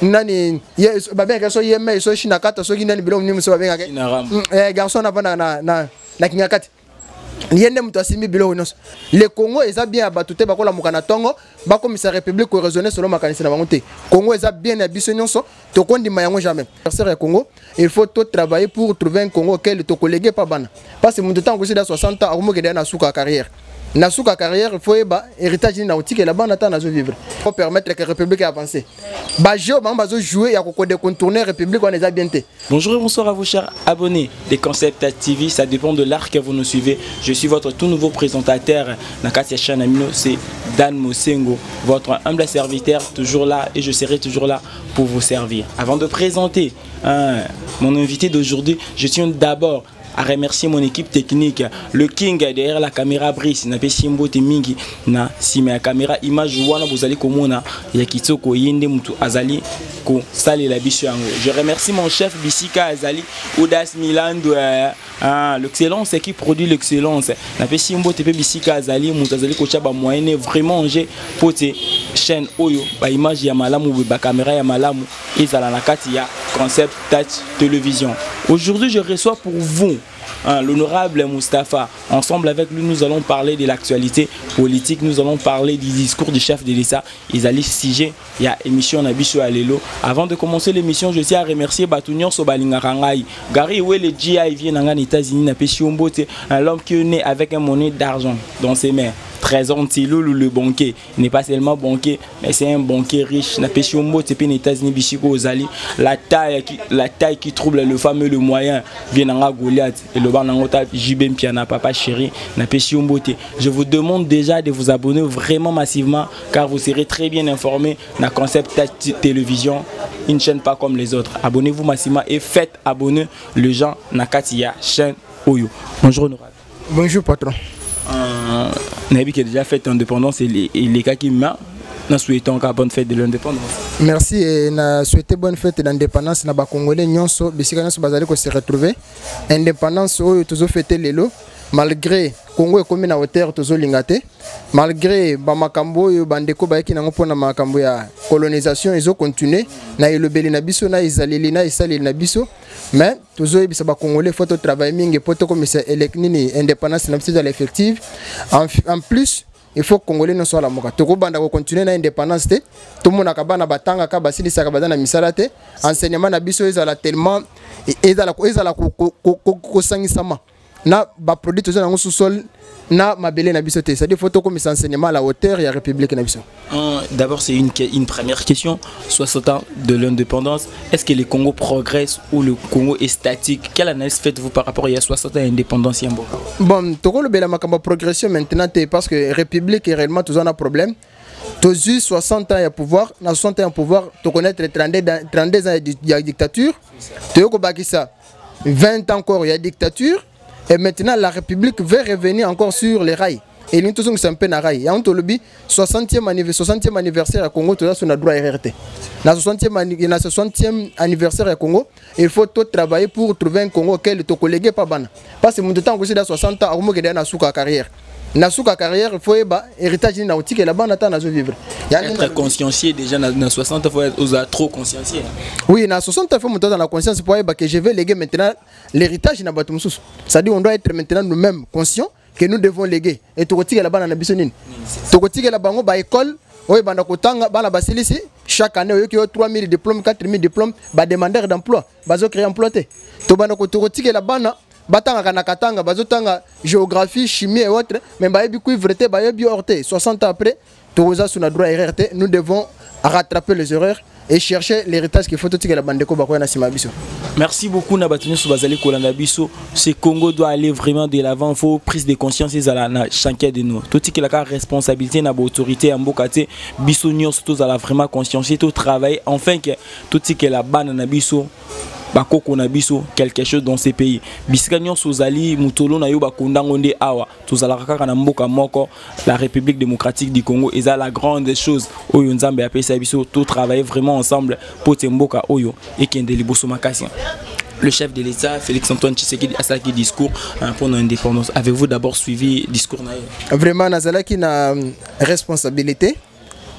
nani babenga so yeme so shinakata so kinani bilo mnimu so babenga garçon na na kinyakati yende mutu asimi bilo nyonso le Congo eza bien abatute bakola mukana tongo bakomisa république ko raisonner selon makanisi na bango te Congo eza bien na biso nyonso to kondima yango jamais le Congo il faut tout travailler pour trouver un Congo auquel to collègue pas bana parce que mutu tango sida 60 ans akomo kede na suka carrière na suka carrière il faut eba héritage na otike la bana ta na zo vivre pour permettre que république avancer ba jeu ba bazo jouer ya ko contourner république on est bien té. Bonjour et bonsoir à vous chers abonnés des Concept TV, ça dépend de l'art que vous nous suivez. Je suis votre tout nouveau présentateur Nakatia Chanamino, c'est Dan Mosengo, votre humble serviteur, toujours là et je serai toujours là pour vous servir. Avant de présenter mon invité d'aujourd'hui, je tiens d'abord à remercier mon équipe technique, le King derrière la caméra Brice, na pesimbo te mingi na sima caméra image wana bozali komona ya kitoko yende mutu azali ko sale la biso yango. Je remercie mon chef Bisika Azali Audace Milando, l'excellence qui produit l'excellence. Na pesimbo te pe Bisika Azali mutu azali ko chaba moyenne vraiment j'ai pote chaîne oyo ba image ya malamu ba caméra ya malamu ezala na kati ya Concept Télévision. Aujourd'hui je reçois pour vous l'honorable Moustapha. Ensemble avec lui, nous allons parler de l'actualité politique, nous allons parler du discours du chef de l'État. Ils allaient siger, il y a émission Nabiso Alelo. Avant de commencer l'émission, je tiens à remercier Batounion Sobalingarangai. Gary, où est le GI vient en États-Unis, n'a pas l'homme qui est né avec un monnaie d'argent dans ses mains. Trésor Ntilulu, le banquier, il n'est pas seulement banquier, mais c'est un banquier riche. N'a pas aux États-Unis, la taille qui trouble le fameux, le moyen, vient en Goliath. Et le banangota Jibem Piana, papa chéri, n'a pas. Je vous demande déjà de vous abonner vraiment massivement, car vous serez très bien informés dans Concept Télévision, une chaîne pas comme les autres. Abonnez-vous massivement et faites abonner les gens Nakatia chaîne Oyo. Bonjour honorable. Bonjour patron. Nabi qui a déjà fait l'indépendance et les cas qui m'a souhaité encore bonne fête de l'indépendance. Merci et na souhaité bonne fête de l'indépendance na ba Congolais nyonso bisika nyonso bazali ko se retrouver indépendance oyo tozo fêter lelo malgré Congo est comme na hauteur tozo lingate malgré ba makambo oyo bandeko ba yaki nango pona makambo ya colonisation ils ont continué na elobeli na biso na izaleli na isaleli na biso mais tozo ebisa ba Congolais faut travailler mingi poto comme c'est eleknini indépendance na biso effective en plus il faut que Congolais ne soit la moka. Toko banda ko continuer na indépendance te. Tout monde akabana batanga ka basili saka badana misala te. Enseignement na biso ezala tellement ezala ko sangisama. Na ba produit tozo na sous-sol na mabele na biso te. C'est-à-dire faut comme enseignement à la hauteur ya république na biso. D'abord c'est une première question. 60 ans de l'indépendance, est-ce que le Congo progresse ou le Congo est statique? Quelle analyse faites-vous par rapport à 60 ans d'indépendance? Bon, toko le bela makamba progression maintenant parce que république est réellement tous on a problème. Tous 60 ans à pouvoir, na 60 ans à pouvoir, tu connais 32 ans de dictature. Tu yoko bakisa 20 ans encore il y a dictature. Et maintenant, la République veut revenir encore sur les rails. Et nous tous sommes un peu dans les rails. Il y a un 60e anniversaire à Congo, tout ça, on a droit à RRT. Dans le 60e anniversaire à Congo, il faut tout travailler pour trouver un Congo auquel tu collègues pas ban. Parce que mon temps aussi dans 60 ans, on a une carrière. Na suka carrière, il faut héritage nautique et la bande attend à vivre. Être consciencieux déjà dans 60 il faut être trop consciencieux. Oui, dans 60 il faut monter dans la conscience pour que je vais léguer maintenant l'héritage na batumsus. C'est-à-dire on doit être maintenant nous-mêmes conscients que nous devons léguer et tout retirer la bande na bisonine. Tout retirer la bango ba école, oui banda kotanga bana basilisi chaque année il y a 3000 diplômes, 4000 diplômes, ba demandeurs d'emploi, bazo créer emploi té. To banda ko retirer la bana batanga kana katanga bazotanga géographie chimie et autres mais bayebi kuivreté bayebi orté 60 ans après toza sur la droit RRT nous devons rattraper les erreurs et chercher l'héritage qu'il faut tout que la bande ko bakoya na sima biso. Merci beaucoup Nabatuni Soubazali Kolanda biso. Ce Congo doit aller vraiment de l'avant, faut prise de conscience à chacun de nous. Tout que la responsabilité na autorité en bokate biso nyos tous à la vraiment conscience tout travail enfin que tout que la bande na biso bakoko na biso quelque chose dans ces pays biskanyo sozali mutolo na yo bakondango nde awa tozala kaka na mboka moko la République démocratique du Congo eza la grande chose oyo nzambe apesa biso tout travailler vraiment ensemble pour mboka oyo et kende liboso makasi. Le chef de l'État, Félix-Antoine Tshisekedi, a sa discours pour l'indépendance. Avez-vous d'abord suivi le discours? Vraiment, Nazala qui a responsabilité.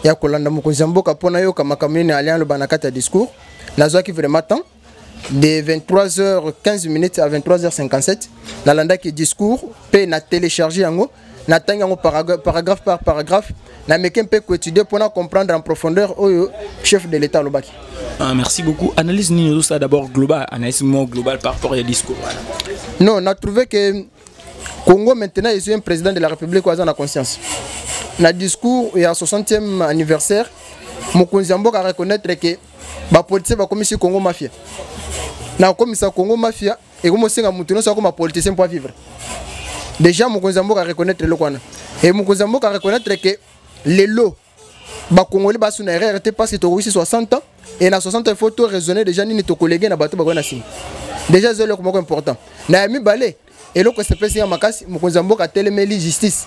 ya kolanda mokonzi mboka pona yo kama kamine alliant le banakata discours nazwa ki vraiment temps de 23h15 à 23h57 na landa ki discours pe na télécharger yango na tanga yango paragraphe par paragraphe na meke mpe ko étudier pona comprendre en profondeur au chef de l'état lobaki. Merci beaucoup. Analyse nous ça d'abord global, analyse global par rapport au discours. Non, on a trouvé que Congo maintenant est un président de la République qui a la conscience. Dans le discours, il y a 60e anniversaire, Mokonzi Mboka a reconnaître que les politiciens va commissaire Congo mafia. Na commissaire Congo mafia et comme c'est un mouton, c'est comme un politicien pour vivre. Déjà Mokonzi Mboka a reconnaître le quoi. Et Mokonzi Mboka a reconnaître que les lots ba Congolais ba sous erreur était parce que tu as 60 ans et dans 60 ans il faut tout raisonner déjà ni to collègue na bato ba na sim. Déjà c'est le comme important. Na mi balé et le que se passe en makasi Mokonzi Mboka telemeli justice.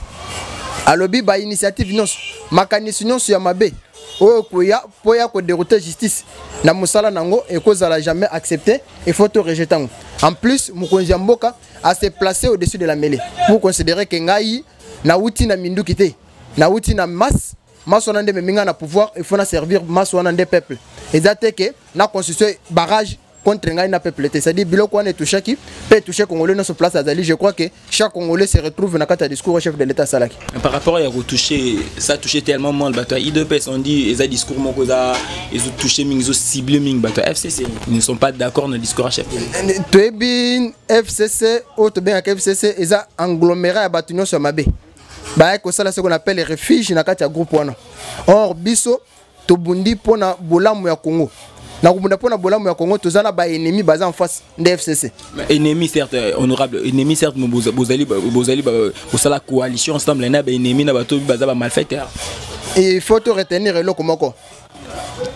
Alobi ba initiative nyonso makanisi nyonso ya mabe oyo koya poya ko dérouter justice na musala nango et kozala jamais accepté il faut tout rejeter. En plus Mokonzi Mboka a se placer au-dessus de la mêlée pour considérer que ngai na uti na mindu kité na uti na masse Masonande meminga na pouvoir il faut na servir masonande peuple et date que na constitution barrage contre ngai na peuple c'est-à-dire biloko on est touché qui peut toucher congolais dans ce place azali je crois que chaque congolais se retrouve dans kata discours au chef de l'état salaki par rapport à retoucher ça touché tellement mal bato I2PS on dit les discours moko za ils ont touché mingi ils ont ciblé mingi bato FCC ils ne sont pas d'accord dans le discours à chef Toebi FCC auto bien FCC ils a engloméré à bato nyonso mabe ba ko sala ce qu'on appelle les refuges na kati ya groupe wana or biso to bundi pona bolamu ya Congo na kubunda pona bolamu ya Congo tozana ba ennemi baza en face de FCC ennemi certes honorable ennemi certes bozali la coalition ensemble na ba ennemi na bato baza ba malfaiteurs il faut te retenir le komoko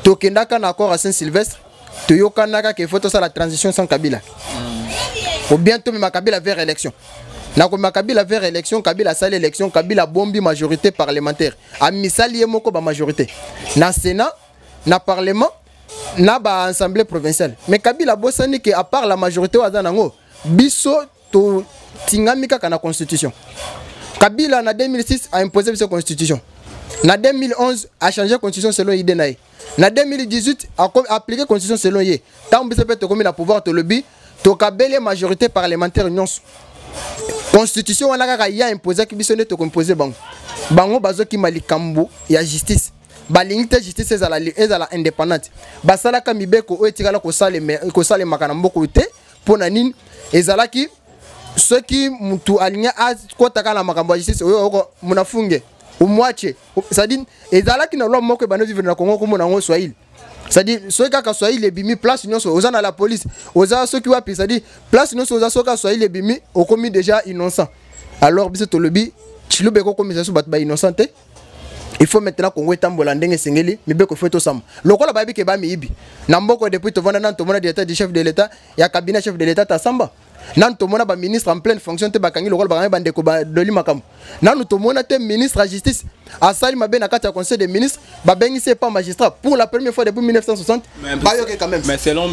to kendaka na accord à Saint-Sylvestre to yokanaka que faut to ça la transition sans Kabila ou bientôt même Kabila vers élection. Na Kabila vers élection, Kabila sale élection, Kabila bombi majorité parlementaire. A misali moko ba majorité. Na Sénat, na Parlement, na ba Assemblée provinciale. Mais Kabila bosani que à part la majorité wazanango, biso to tingamika kana constitution. Kabila na 2006 a imposé sa constitution. Na 2011 a changé la constitution selon Idenaï. Na 2018 a appliqué la constitution selon Yé. Tant que peut comme la pouvoir to lobby, to kabele majorité parlementaire nyonso. Constitution wana kaka ya imposer ki biso neto composer bango bazo ki malikambu ya justice balingite justice ezala indépendante basala ka mibeko o etikala ko sale makana mboko te pona nini ezala ki ceux qui mutu alinya a kota na makambo ya justice oyo munafunge umwache c'est-à-dire ezala ki na loi moko bano vivre na Congo comme na ngo Swahili. C'est-à-dire, ceux qui sont les bimi, place nous aux à la police, aux ceux qui ont c'est-à-dire, place nous aux ceux qui sont les bimi, au commis déjà innocent. Alors, bis to lobby, chilobe ko commis ça bat innocent. Il faut maintenant qu'on voit tambola ndenge sengeli, mais beko faut to sam. Lokola babi ke ba mi ibi. Namboko depuis to vanda nan to mona d'état du chef de l'état, ya cabinet chef de l'état ta samba. Nan to mona ba ministre en pleine fonction te bakangi lokola ba bande ko ba doli makam. Nan to mona te ministre à justice, a sali mabe na kati conseil des ministres, ba bengi c'est pas magistrat pour la première fois depuis 1960. Ba yo quand même. Mais selon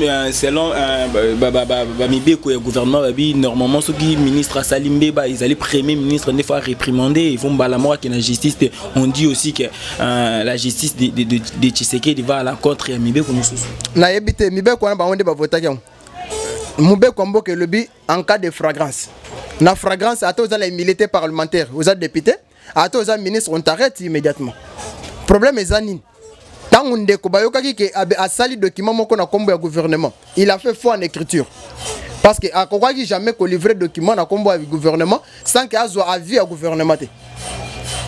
mibeko ya gouvernement babi normalement ceux qui ministre à Salimbe ba ils allaient premier ministre des fois réprimander, ils vont balamora qui na justice on dit aussi que la justice de Tshisekedi va à l'encontre ya mibeko mususu. Na yebite mibeko na ba onde ba votaki. Mubeko mboke lobi en cas de fragrance. Na fragrance à tous les militaires parlementaires, aux députés, à tous les ministres on t'arrête immédiatement. Problème est zanine. Tant on ndeko bayoka ki a sali document moko na kombo ya gouvernement. Il a fait faux en écriture. Parce que a kokwa ki jamais ko livrer document na kombo ya gouvernement sans que azwa avis à gouvernement.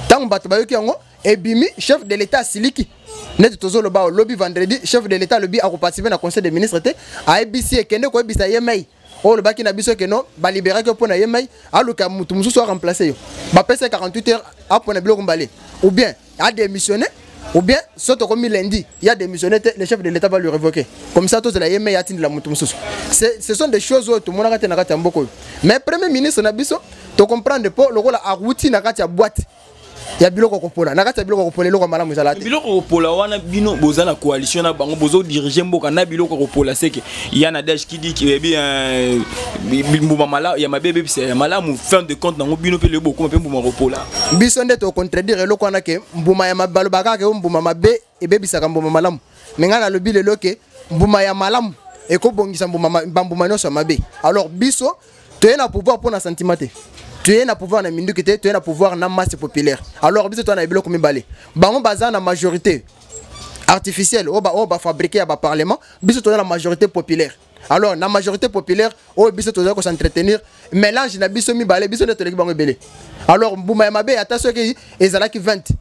Tant bato bayoki yango ebimi chef de l'état siliki. Net tozo le ba lobby vendredi chef de l'état lobby a participer na conseil des ministres te a ABC kende ko bisa yemai o le baki na biso ke non ba libérer que pona yemai aluka mutu musu soit remplacer yo ba pesa 48 heures a pona biloko mbalé ou bien a démissionné ou bien soto comme lundi il y a démissionné le chef de l'état va lui révoquer comme ça tous la yemai a tindi la mutu musu ce sont des choses où tout le monde a na mboko mais premier ministre na biso to comprendre pas le rôle a routine na kati ya boîte ya biloko kopola na kati ya biloko kopola eloko malamu ezala te biloko kopola wana bino boza na coalition na bango bozo diriger mboka na biloko kopola seke yana Dej qui dit que bien mbuma mala ya mabebe bisa malamu fin de compte nango bino pe le boko pe mbuma kopola biso nde to contredire eloko wana ke mbuma ya mabalo bakaka ke mbuma mabe ebebisaka mbuma malamu menga na lobi lelo ke mbuma ya malamu ekobongisa mbuma nyonso mabe alors biso tu es na pouvoir pour na sentiment te tu es na pouvoir na minduki te tu es na pouvoir na masse populaire alors biso to na biloko mibale bango baza na majorité artificielle o ba fabriquer ba parlement biso to na majorité populaire alors na majorité populaire o biso to ko s'entretenir mélange na biso mibale biso ne to leki bango ebele alors mbuma ya mabe ata soki ezalaki 20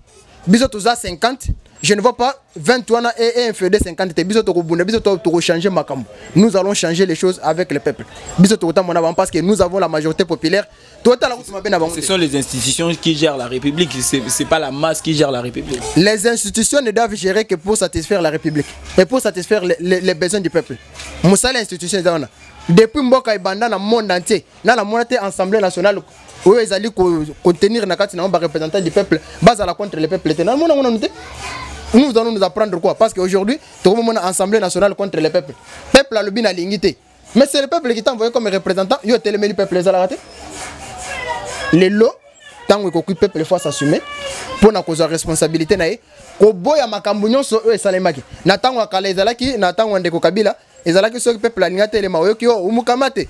biso to za 50 je ne vois pas 20 wana et inféodé 50 te biso to ko bunda biso to ko changer makambo nous allons changer les choses avec le peuple biso to mona parce que nous avons la majorité populaire ce sont les institutions qui gèrent la République, c'est pas la masse qui gère la République. Les institutions ne doivent gérer que pour satisfaire la République et pour satisfaire les besoins du peuple. Moussa l'institution depuis Mboka et Banda dans le monde entier, dans la monnaie Assemblée nationale, où ils allaient contenir na kati na représentant du peuple, base à la contre le peuple. Nous allons nous apprendre quoi? Parce qu'aujourd'hui, tout le monde Assemblée nationale contre le peuple. Le peuple a le bien à l'ingité. Mais c'est le peuple qui t'a envoyé comme représentant, il a télémé le peuple les a raté. Les lots, tant que le peuple faut s'assumer pour na cause responsabilité nae ko boya makambu nyonso e salemaki na tango kala ezalaki na tango ndeko Kabila ezalaki so peuple alinga telema oyoki o umukamate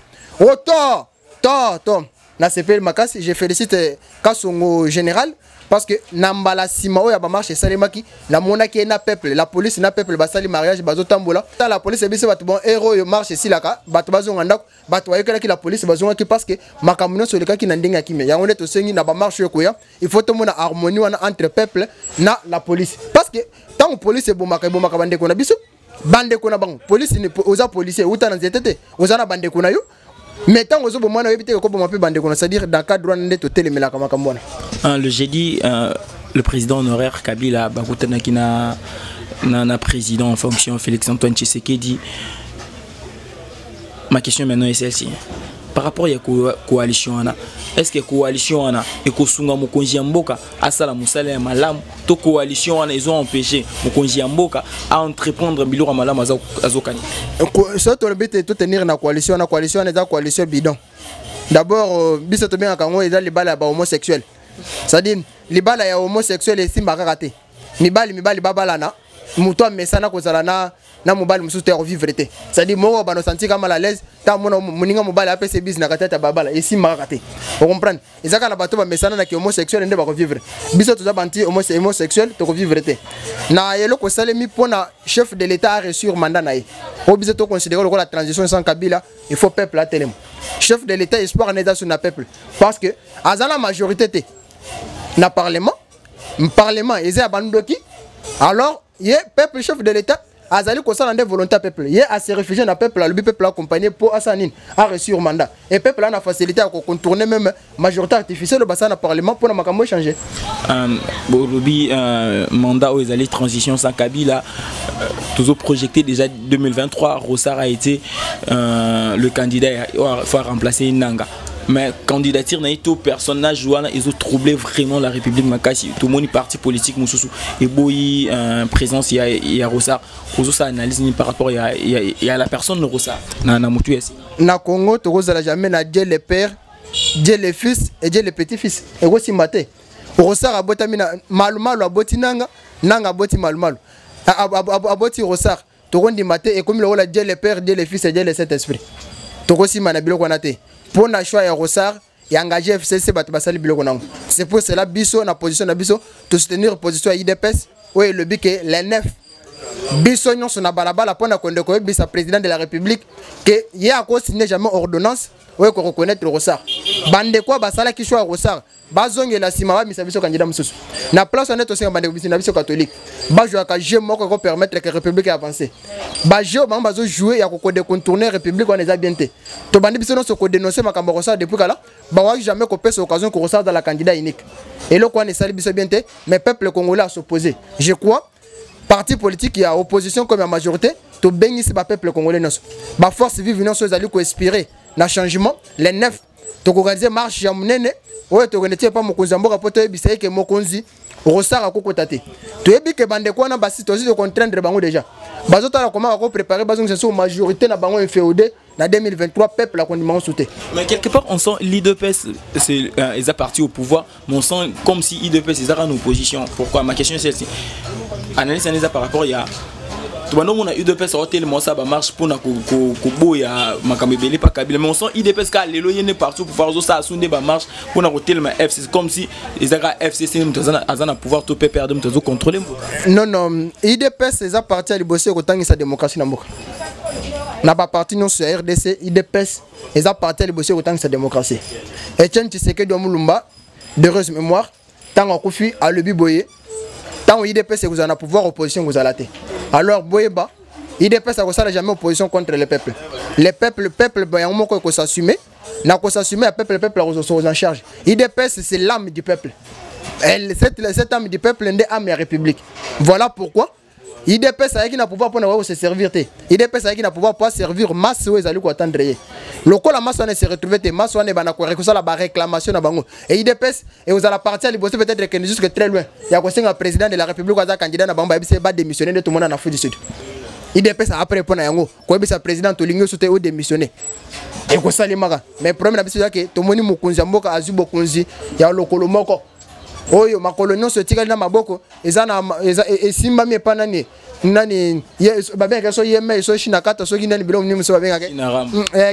to na CPL makasi je félicite Kasongo général parce que nambala sima oya ba marche salemaki la monaki na peuple la police na peuple basali mariage bazotambola la police biso batu bon héros yo marche silaka batu bazonga ndako batu ayekela ki la police bazonga ki parce que makambu nyonso lekaki na ndinga kime yango neto sengi na ba marche yo koya il faut to mona harmonie wana entre peuple na la police parce que tant police bomaka bande ko na biso bande ko na bango police ni oza policier uta na nzetete oza na bande ko na yo mais tant que vous avez c'est-à-dire dans le cadre de le jeudi, le président honoraire Kabila Bakutanaki na président en fonction Félix Antoine Tshisekedi. Ma question maintenant est celle-ci. Par rapport à la coalition, est-ce que la coalition et Kosunga Mokonji Mboka à Sala Moussala Malam, to coalition ils ont empêché Mokonji Mboka à entreprendre Bilora Malam Azokani. Surtout le but est de tenir la coalition est une coalition bidon. D'abord, biso to bien kango eza libala ba homosexuel. C'est-à-dire libala ya homosexuel et simba raté. Mibali babalana, muto mesana kozala na mobile mususu te revivre te. C'est-à-dire mo ba no sentir comme à l'aise, ta mona muninga mobile apé c'est business na katata babala et simba raté. Vous comprenez? Ezaka la bato ba mesana na ki homosexuel nde ba revivre. Biso to za banti homosexuel to revivre te. Na yelo ko salemi pona chef de l'état a reçu mandat na ye. O biso to considérer la transition sans Kabila, il faut peuple à télé. Chef de l'état espoir n'est pas sur le peuple parce que à la majorité te na parlement ils a bandoki alors il peuple chef de l'état azali ko sala ndé volonté peuple il a se réfugier na peuple le peuple accompagné pour asanine a reçu mandat et peuple a facilité à contourner même majorité artificielle au bassin na parlement pour na makambo changer bolobi mandat aux alliés transition sans Kabila toujours projeté déjà 2023 Rossar a été le candidat il faut remplacer Nanga. Mais candidature n'a été personnage jouant ils ont troublé vraiment la République Makasi tout le monde parti politique Moussou et boyi présence il y a Rossar aux ça analyse par rapport il y a la personne de Rossar na mutu na Congo to Rossar jamais na Dieu le père Dieu le fils et Dieu le petit-fils et aussi maté Rossar abotami na malumalu aboti nanga aboti malumalu aboti Rossar to rondi maté et comme le Dieu le père Dieu le fils et Dieu le Saint-Esprit to aussi manabilo konate pour na choix ya Rossar et engager FCC batu basali biloko nango c'est pour cela biso na position na biso to soutenir position ya IDPS ouais le but que les neuf biso nyonso na balabala pour na konde ko bisa président de la République que y a ko signer jamais ordonnance ouais ko reconnaître Rossar bande quoi basala ki choix Rossar bazonge la sima ba misa biso candidat mususu na place on est aussi bande biso na biso catholique ba jouer ka jeu moko ko permettre que République avancer ba jeu ba bazo jouer ya ko décontourner République on est bien té to bande biso non se ko dénoncer makambo Rossar depuis kala ba wa jamais ko pèse occasion ko Rossar dans la candidat unique et le quoi ne sali biso bien té mais peuple congolais à s'opposer je crois parti politique il y a opposition comme la majorité to bénir ce peuple congolais non ba force vive non so zali ko inspirer na changement les neuf tokoganiser marche ya munene oyo tokonetie pa mokonzi mboka poto ebisa ke mokonzi rosara kokota te toyebi ke bande ko na basi tozi de contraindre bango déjà bazotala comment ko préparer bazong c'est majorité na bango FEOD na 2023 peuple a condamné sauté. Mais quelque part on sent l'IDPS c'est ils a parti au pouvoir mais on sent comme si IDPS ils en opposition. Pourquoi? Ma question est celle-ci. Analyse par rapport il y a tout le monde a IDPS a tellement ça marche pour na ko ya makamebele pas Kabila mais on sent IDPS ka lelo yene partout pour faire ça sunde ba marche pour na tellement FC c'est comme si ils a FCC azana pouvoir tout perdre tout contrôler. Non IDPS ils a parti à bosser ko tangisa démocratie na mboka. Na pas parti non sur RDC IDPS ils a parti à bosser ko tangisa démocratie. Etienne Tshisekedi de Mulumba de heureuse mémoire tant on Kofi à le biboyer tant IDPS vous en a pouvoir opposition vous allez later. Alors Boyeba, IDPS n'a jamais opposition contre le peuple. Le peuple, il y a un moment qu'il s'assumer. N'a pas s'assumer, le peuple est en charge. IDPS c'est l'âme du peuple. Cette âme du peuple est l'âme de la République. Voilà pourquoi IDPS a qui n'a pouvoir pour se servir. IDPS a qui n'a pouvoir pour servir masse où ils allaient attendre. Le coup la masse on se retrouver des masses on est bana quoi récusation la réclamation na bango. Et IDPS et vous allez partir à bosser peut-être que jusque très loin. Il y a quoi un président de la République ou un candidat na bango il va démissionner de tout le monde en Afrique du Sud. IDPS a après pour na yango quoi bisa président tolingo soute ou démissionner. Et quoi ça les maga. Mais problème na biso que to moni mukunzi mboka azubo kunzi ya lokolo moko. Oyo makolonio so tika na maboko ezana esimba mi pa nani babengaka so yeme so shina kata so kinani bilo mnimu so babengaka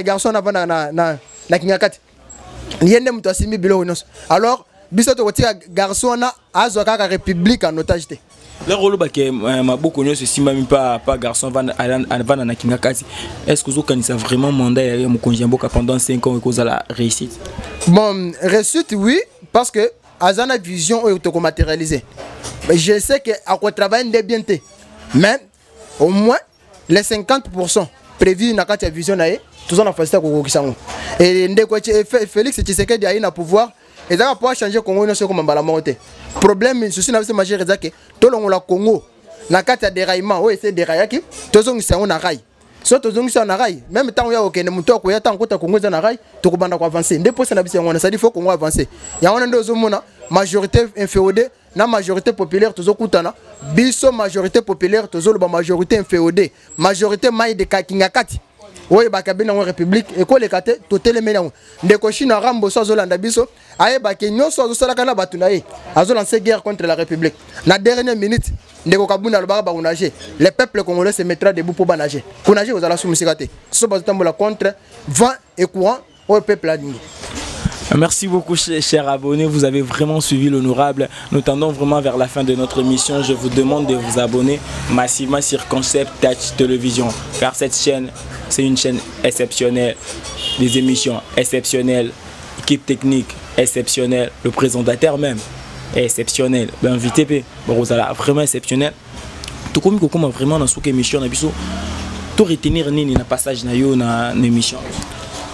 garçon na bana na kingakati yende mtu asimbi bilo nyonso alors biso to tika garçon na azwa kaka république en otage te le rôle ba ke maboko nyonso simba mi pas garçon vana na kingakati est-ce que vous connaissez vraiment mandat ya mokonzi mboka pendant 5 ans et cause la réussite? Bon réussite oui parce que Azana vision ou matérialisé. Je sais que à quoi travailler n'est bien té. Mais au moins les 50% prévus dans la vision nae, tout ça on a fait ça pour Kisango. Et ndeko Félix Tshisekedi a eu le pouvoir et ça va pouvoir changer Congo non comme mbala monter. Problème souci na c'est majeur que tout le monde la Congo na kati ya déraillement ou essayer dérailler tout ça on a rail. So tozongisa na rail même temps ya okene muto ko ya tant kota Congo za na rail to kubanda ko avancer ndé posa na bisi ngona ça dit faut Congo avancer ya wana ndo zomona majorité inféodée na majorité populaire tozokutana biso majorité populaire tozoloba majorité inféodée majorité mai de kakinga kati oye bakabina en république et ko le kate to telemena ndeko China rambo so zolanda biso aye bake nyoso azosala kana batuna ye azolancer guerre contre la république na dernière minute ndeko kabuna le baba unager le peuple congolais se mettra debout pour banager pour nager aux ala soumisikate so bazotambola contre vent et courant au peuple a dingi. Merci beaucoup chers abonnés, vous avez vraiment suivi l'honorable. Nous tendons vraiment vers la fin de notre émission. Je vous demande de vous abonner massivement sur Concept Touch Télévision car cette chaîne, c'est une chaîne exceptionnelle, des émissions exceptionnelles, équipe technique exceptionnelle, le présentateur même est exceptionnel, l'invité vraiment exceptionnel. Tout comme vraiment dans cette émission, tout retenir ni na passage na yo na émission.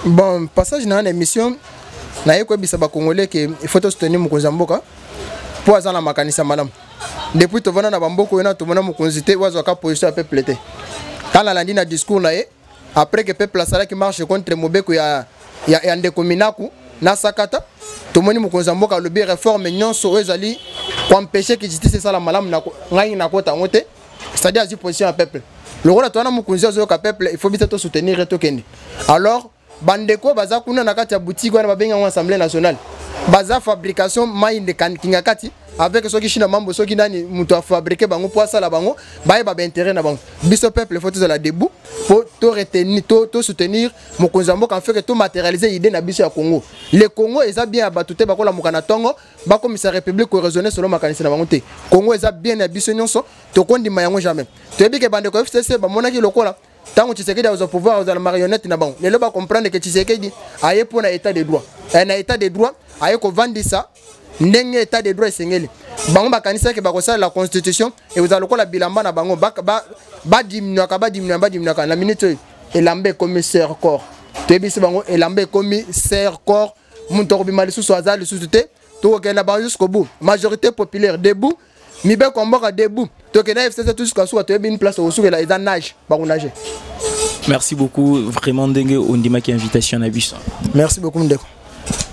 Bon, passage na émission. Na yeko bisa ba congolais que il faut soutenir mokonzi mboka pour azana makanisa madame depuis to vana na bamboko na to mona mokonzi te wazo ka position à peuple te kana landi na discours na ye après que peuple sala qui marche contre mobeko ya ndeko minaku na sakata to moni mokonzi mboka le bi réforme nyonso ezali pour empêcher que justice sala malamu na ngai na kota ngote c'est-à-dire à position à peuple le rôle to na mokonzi azo ka peuple il faut bisa to soutenir to kende alors bandeko baza kuna na kati ya boutique wana babenga en assemblée nationale baza fabrication mai de kingakati avec ceux qui china mambo ceux qui nani muto a fabriquer bango pour ça la bango baye ba intérêt na bango biso peuple faut la debout pour to retenir to soutenir mokonzi mboka en fait que to matérialiser idée na biso ya Congo le Congo eza bien abatute bakola mokana tongo ba commissaire république ko raisonner selon makanisi na bango te Congo eza bien na biso nyonso to kondima yango jamais to ebike bandeko FCC ba monaki lokola tant que Tshisekedi a au pouvoir aux marionnettes na bon les loba comprendre que Tshisekedi aye pour un état de droit un état de droit aye ko vendre ça ndenge état de droit sengeli bango bakanisa ke bakosala la constitution et vous allez la bilamba na bango ba diminuer la minute elambe commissaire corps to ebisi bango elambe commissaire corps muntu bimali sous azali sous te to ke na ba jusqu'au bout majorité populaire debout mibe komboka debout to ke na FCC tout jusqu'à soi to une place au sous la nage ba nager. Merci beaucoup vraiment Ndenge Ondima qui invitation à Bisson. Merci beaucoup Ndeko.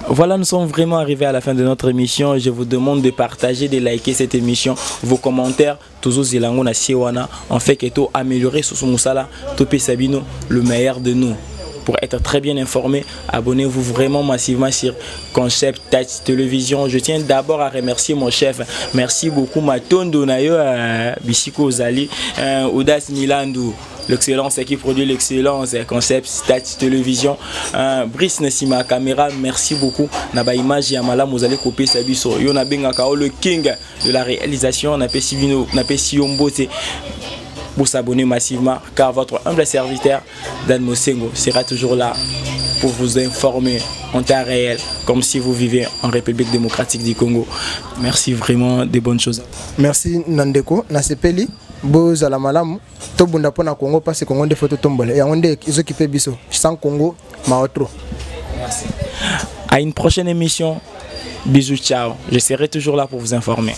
Voilà, nous sommes vraiment arrivés à la fin de notre émission. Je vous demande de partager, de liker cette émission. Vos commentaires, toujours Zilango na Siwana, en fait que tout améliorer sur son musala, Topé Sabino, le meilleur de nous. Pour être très bien informé, abonnez-vous vraiment massivement sur Concept Touch Télévision. Je tiens d'abord à remercier mon chef. Merci beaucoup Matondo Nayo, Bisiko Zali, Audace Milandou. L'excellence qui produit l'excellence, Concept Touch Télévision. Brice Nessima caméra, merci beaucoup. Naba image Yamala, vous allez copier sa biso. Yona Bengakao, le king de la réalisation. Napé Sivino, Napé Siombo, c'est pour s'abonner massivement, car votre humble serviteur Dan Mosengo sera toujours là pour vous informer en temps réel, comme si vous vivez en République démocratique du Congo. Merci vraiment, des bonnes choses. Merci Nandeko, Nasepeli. Boz à la malam, Tobunda Pona Congo, parce que Congo des photos tombent. Et on dit qu'ils occupent Bisso, sans Congo, Maotro. Merci. À une prochaine émission. Bisous, ciao. Je serai toujours là pour vous informer.